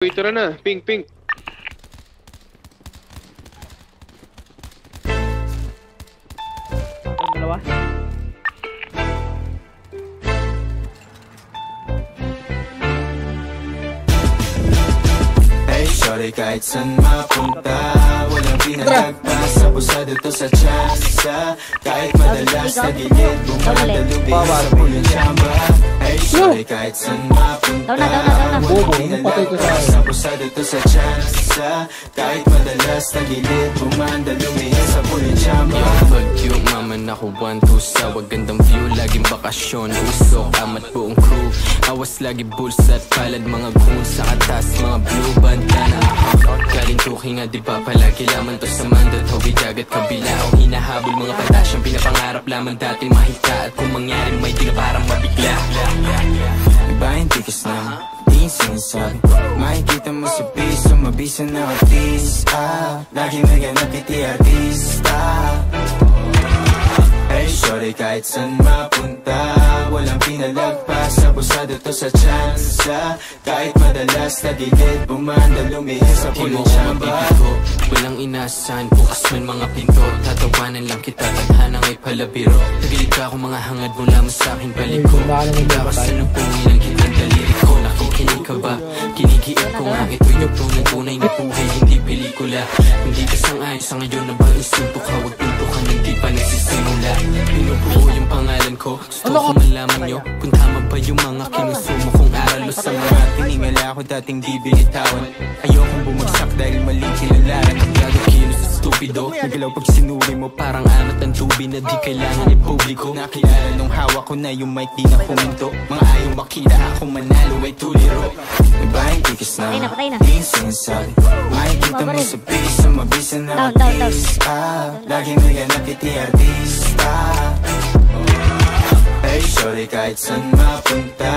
Uy, tara na. Pink, pink. Ang dalawa. Hey, shorty, kahit saan mapunta walang pinagagpas. Abusado to sa tsansa. Kahit madalas na gilid bumadalubig sa puling tsamba. Hey, shorty, kahit saan mapunta walang pinagagpas. Abusado to sa tsansa. Kahit madalas na gilid bumadalubig sa puling tsamba. Yo, mama na ko 1-2 sa wagandang view. Laging bakasyon, usok, amat buong crew. Awas lagi bulsa at palad mga goon sa atas, mga blue bandana. Galing tuki nga di ba palagi laman to sa mandat. Hawig agad kabila o hinahabol mga patasyang pinapangarap lamang dati mahita. At kung mangyari may di na parang mabigla. Iba hindi kas na di sinasabi. Makikita mo sa piso, mabisa na artista. Laging naganap iti artista. Hey, shorty, kahit saan mapunta walang pinalagpas. Abusado to sa tsansa. Kahit madalas na gilid bumanda lumihis sa puling tsamba. Walang inasahan, bukas man mga pinto. Tatawanan lang kita, tadhanang ay palabiro. Nagilid ka akong mga hangad mo lamang sa'kin balik ko. Nagkakasalubungin ang kitang daliri ko. Nakikinig ka ba? Kinikiip ko nga ito'y yung tunay na buhay, hindi pelikula. Hindi ka sang-ayon sa ngayon na ba insulto ka? Huwag pinto ka nang di pa nagsisimula. Pinubuo yung pangalan ko. Gusto ko malaman nyo kung tama ba yung mga kinusumo kong aral o sa mga tiningala ko dating di binitawan. Ayokong bumagsak dahil maling kilalaran. Gago kilos sa stupido. Nagalaw pag sinuri mo parang anot ang tubi na di kailangan ipubliko. Nakilala nung hawak ko na yung mic di na puminto. Mga ayaw makita ako manalo ay tuliro. Iba hindi kas na di sinasabi. Makikita mo sa piso, mabisa na artista. Laging naganap iti artista. Hey, shorty, kahit saan mapunta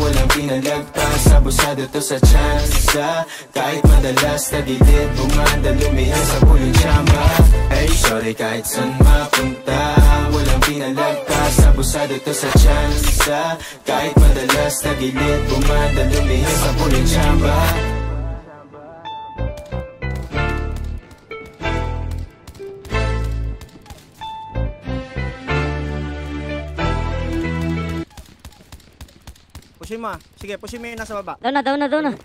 walang pinalagpas. Abusado to sa tsansa. Kahit madalas na gilid bumanda lumihis sa puling tsamba. Hey, shorty, kahit saan mapunta walang pinalagpas. Abusado to sa tsansa. Kahit madalas na gilid bumanda lumihis sa puling tsamba. Pushin mo. Sige, pushin mo yung nasa baba. Down na.